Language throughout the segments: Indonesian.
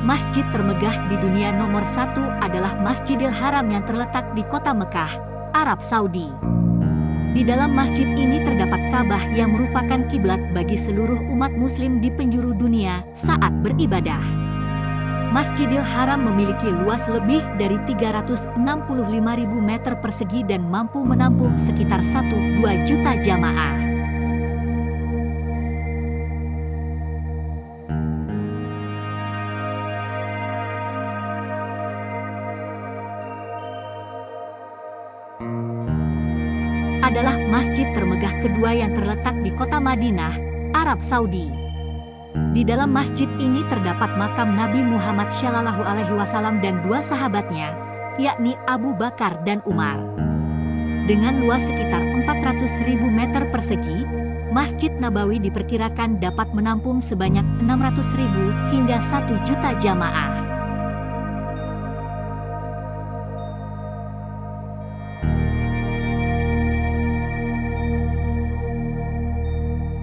Masjid termegah di dunia nomor 1 adalah Masjidil Haram yang terletak di kota Mekah, Arab Saudi. Di dalam masjid ini terdapat Ka'bah yang merupakan kiblat bagi seluruh umat muslim di penjuru dunia saat beribadah. Masjidil Haram memiliki luas lebih dari 365.000 meter persegi dan mampu menampung sekitar 1-2 juta jamaah. Adalah masjid termegah kedua yang terletak di kota Madinah, Arab Saudi. Di dalam masjid ini terdapat makam Nabi Muhammad SAW dan 2 sahabatnya, yakni Abu Bakar dan Umar. Dengan luas sekitar 400.000 meter persegi, Masjid Nabawi diperkirakan dapat menampung sebanyak 600.000 hingga 1 juta jamaah.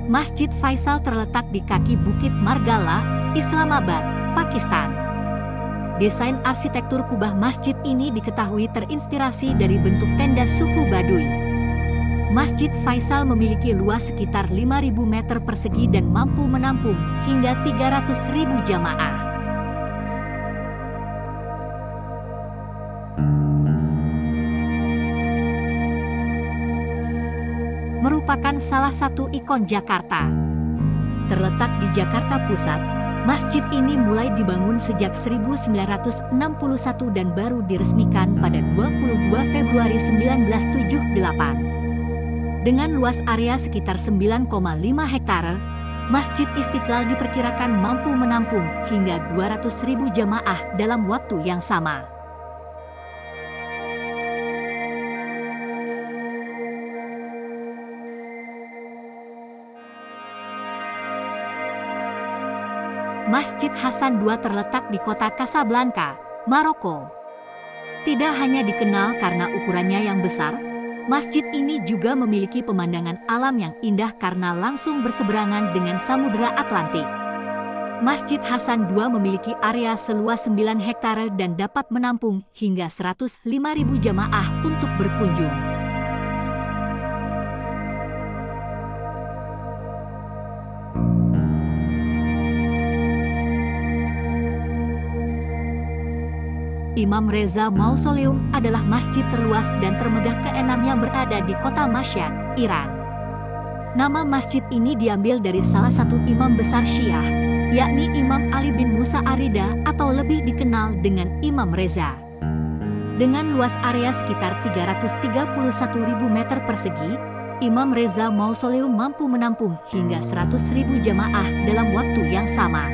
Masjid Faisal terletak di kaki Bukit Margala, Islamabad, Pakistan. Desain arsitektur kubah masjid ini diketahui terinspirasi dari bentuk tenda suku Baduy. Masjid Faisal memiliki luas sekitar 5.000 meter persegi dan mampu menampung hingga 300.000 jamaah. Merupakan salah satu ikon Jakarta. Terletak di Jakarta Pusat, masjid ini mulai dibangun sejak 1961 dan baru diresmikan pada 22 Februari 1978. Dengan luas area sekitar 9,5 hektare, Masjid Istiqlal diperkirakan mampu menampung hingga 200.000 jamaah dalam waktu yang sama. Masjid Hasan II terletak di kota Casablanca, Maroko. Tidak hanya dikenal karena ukurannya yang besar, masjid ini juga memiliki pemandangan alam yang indah karena langsung berseberangan dengan Samudra Atlantik. Masjid Hasan II memiliki area seluas 9 hektare dan dapat menampung hingga 105.000 jamaah untuk berkunjung. Imam Reza Mausoleum adalah masjid terluas dan termegah ke-6 yang berada di kota Mashhad, Iran. Nama masjid ini diambil dari salah satu imam besar Syiah, yakni Imam Ali bin Musa Ar-Ridha atau lebih dikenal dengan Imam Reza. Dengan luas area sekitar 331.000 meter persegi, Imam Reza Mausoleum mampu menampung hingga 100.000 jamaah dalam waktu yang sama.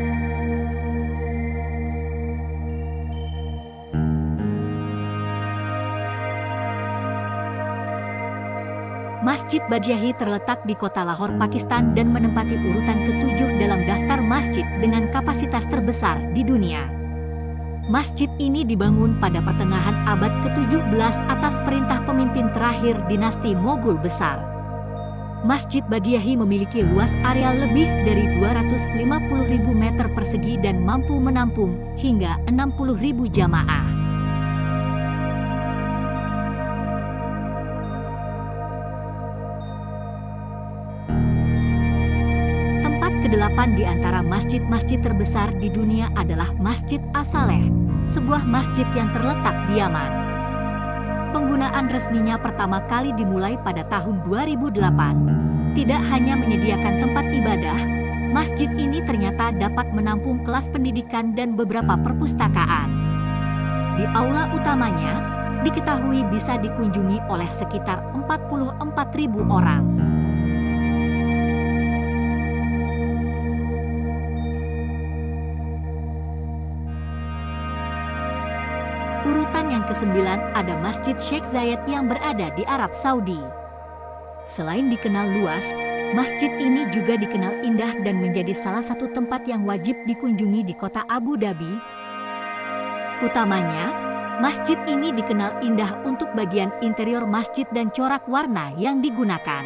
Masjid Badyahi terletak di kota Lahore, Pakistan dan menempati urutan ke-7 dalam daftar masjid dengan kapasitas terbesar di dunia. Masjid ini dibangun pada pertengahan abad ke-17 atas perintah pemimpin terakhir dinasti Moghul besar. Masjid Badyahi memiliki luas area lebih dari 250.000 meter persegi dan mampu menampung hingga 60.000 jamaah. Kedelapan di antara masjid-masjid terbesar di dunia adalah Masjid As-Saleh, sebuah masjid yang terletak di Yaman. Penggunaan resminya pertama kali dimulai pada tahun 2008. Tidak hanya menyediakan tempat ibadah, masjid ini ternyata dapat menampung kelas pendidikan dan beberapa perpustakaan. Di aula utamanya, diketahui bisa dikunjungi oleh sekitar 44.000 orang. Urutan yang ke-9 ada Masjid Sheikh Zayed yang berada di Arab Saudi. Selain dikenal luas, masjid ini juga dikenal indah dan menjadi salah satu tempat yang wajib dikunjungi di kota Abu Dhabi. Utamanya, masjid ini dikenal indah untuk bagian interior masjid dan corak warna yang digunakan.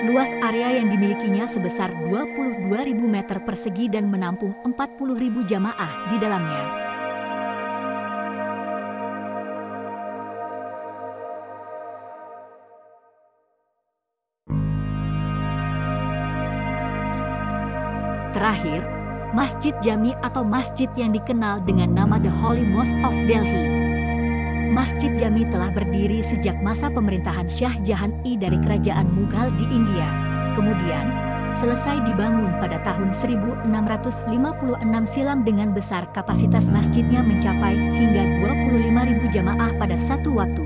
Luas area yang dimilikinya sebesar 22.000 meter persegi dan menampung 40.000 jamaah di dalamnya. Terakhir, Masjid Jami atau masjid yang dikenal dengan nama The Holy Mosque of Delhi. Masjid Jami telah berdiri sejak masa pemerintahan Shah Jahan I dari Kerajaan Mughal di India. Kemudian, selesai dibangun pada tahun 1656 silam dengan besar kapasitas masjidnya mencapai hingga 25.000 jamaah pada satu waktu.